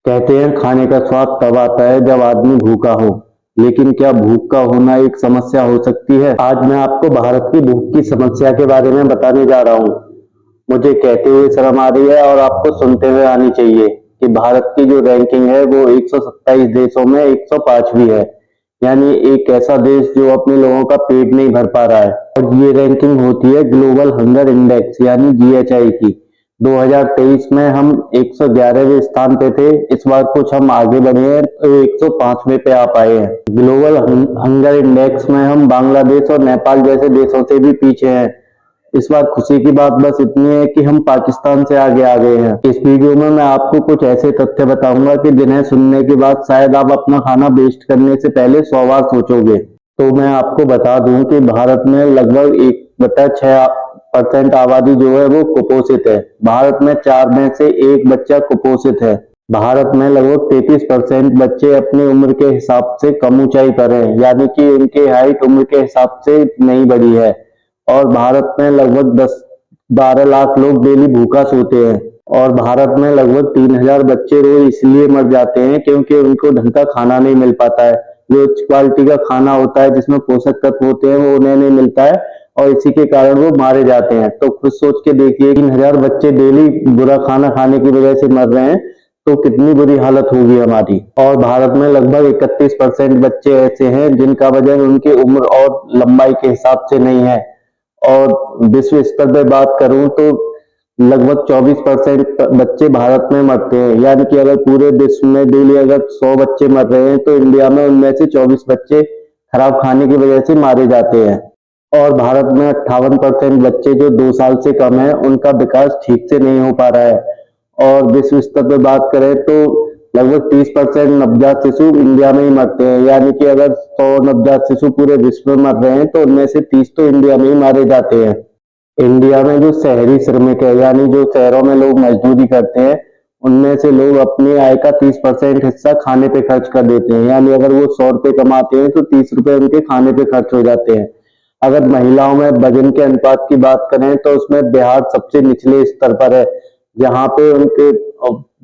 कहते हैं खाने का स्वाद तब आता है जब आदमी भूखा हो, लेकिन क्या भूख का होना एक समस्या हो सकती है? आज मैं आपको भारत की भूख की समस्या के बारे में बताने जा रहा हूँ। मुझे कहते हुए शर्म आ रही है और आपको सुनते हुए आनी चाहिए कि भारत की जो रैंकिंग है वो 127 देशों में 105वीं है। यानी एक ऐसा देश जो अपने लोगों का पेट नहीं भर पा रहा है। और ये रैंकिंग होती है ग्लोबल हंगर इंडेक्स यानी जीएचआई की। 2023 में हम 111वें स्थान पे थे। इस बार कुछ हम आगे बढ़े हैं तो 105वें पे आ पाए हैं। ग्लोबल हंगर इंडेक्स में हम बांग्लादेश और नेपाल जैसे देशों से भी पीछे हैं। इस बार खुशी की बात बस इतनी है कि हम पाकिस्तान से आगे आ गए हैं। इस वीडियो में मैं आपको कुछ ऐसे तथ्य बताऊंगा कि जिन्हें सुनने के बाद शायद आप अपना खाना वेस्ट करने से पहले 100 बार सोचोगे। तो मैं आपको बता दूं कि भारत में लगभग 1/6% आबादी जो है वो कुपोषित है। भारत में 4 में से 1 बच्चा कुपोषित है। भारत में लगभग 33% बच्चे अपनी उम्र के हिसाब से कम ऊंचाई पर हैं, यानी कि उनकी हाइट उम्र के हिसाब से नहीं बढ़ी है। और भारत में लगभग 10-12 लाख लोग डेली भूखा सोते हैं। और भारत में लगभग 3000 बच्चे रोज इसलिए मर जाते हैं क्योंकि उनको ढंग का खाना नहीं मिल पाता है। जो उच्च क्वालिटी का खाना होता है जिसमें पोषक तत्व होते हैं वो उन्हें नहीं मिलता है और इसी के कारण वो मारे जाते हैं। तो खुद सोच के देखिए 3000 बच्चे डेली बुरा खाना खाने की वजह से मर रहे हैं तो कितनी बुरी हालत होगी हमारी। और भारत में लगभग 31% बच्चे ऐसे हैं जिनका वजन उनकी उम्र और लंबाई के हिसाब से नहीं है। और विश्व स्तर पर बात करूं तो लगभग 24% बच्चे भारत में मरते हैं। यानी कि अगर पूरे विश्व में डेली अगर 100 बच्चे मर रहे हैं तो इंडिया में उनमें से 24 बच्चे खराब खाने की वजह से मारे जाते हैं। और भारत में 58% बच्चे जो 2 साल से कम है उनका विकास ठीक से नहीं हो पा रहा है। और विश्व स्तर पर बात करें तो लगभग 30% नवजात शिशु इंडिया में ही मरते हैं। यानी कि अगर 100 नवजात शिशु पूरे विश्व में मर रहे हैं तो उनमें से 30 तो इंडिया में ही मारे जाते हैं। इंडिया में जो शहरी श्रमिक है यानी जो शहरों में लोग मजदूरी करते हैं उनमें से लोग अपनी आय का 30% हिस्सा खाने पे खर्च कर देते हैं। यानी अगर वो 100 रुपए कमाते हैं तो 30 रुपए उनके खाने पे खर्च हो जाते हैं। अगर महिलाओं में वजन के अनुपात की बात करें तो उसमें बिहार सबसे निचले स्तर पर है, जहाँ पे उनके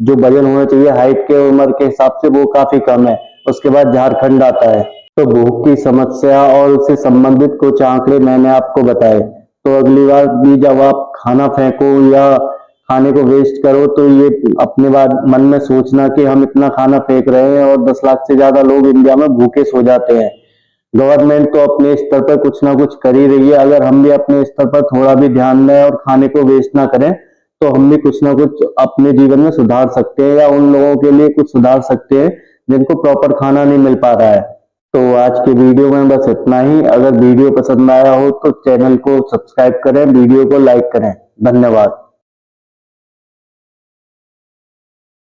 जो वजन होना चाहिए हाइट के उम्र के हिसाब से वो काफी कम है। उसके बाद झारखंड आता है। तो भूख की समस्या और उससे संबंधित कुछ आंकड़े मैंने आपको बताए। तो अगली बार भी जब आप खाना फेंको या खाने को वेस्ट करो तो ये अपने बाद मन में सोचना कि हम इतना खाना फेंक रहे हैं और 10 लाख से ज्यादा लोग इंडिया में भूखे सो जाते हैं। गवर्नमेंट तो अपने स्तर पर कुछ ना कुछ कर ही रही है। अगर हम भी अपने स्तर पर थोड़ा भी ध्यान दें और खाने को वेस्ट ना करें तो हम भी कुछ ना कुछ अपने जीवन में सुधार सकते हैं या उन लोगों के लिए कुछ सुधार सकते हैं जिनको प्रॉपर खाना नहीं मिल पा रहा है। तो आज के वीडियो में बस इतना ही। अगर वीडियो पसंद आया हो तो चैनल को सब्सक्राइब करें, वीडियो को लाइक करें। धन्यवाद।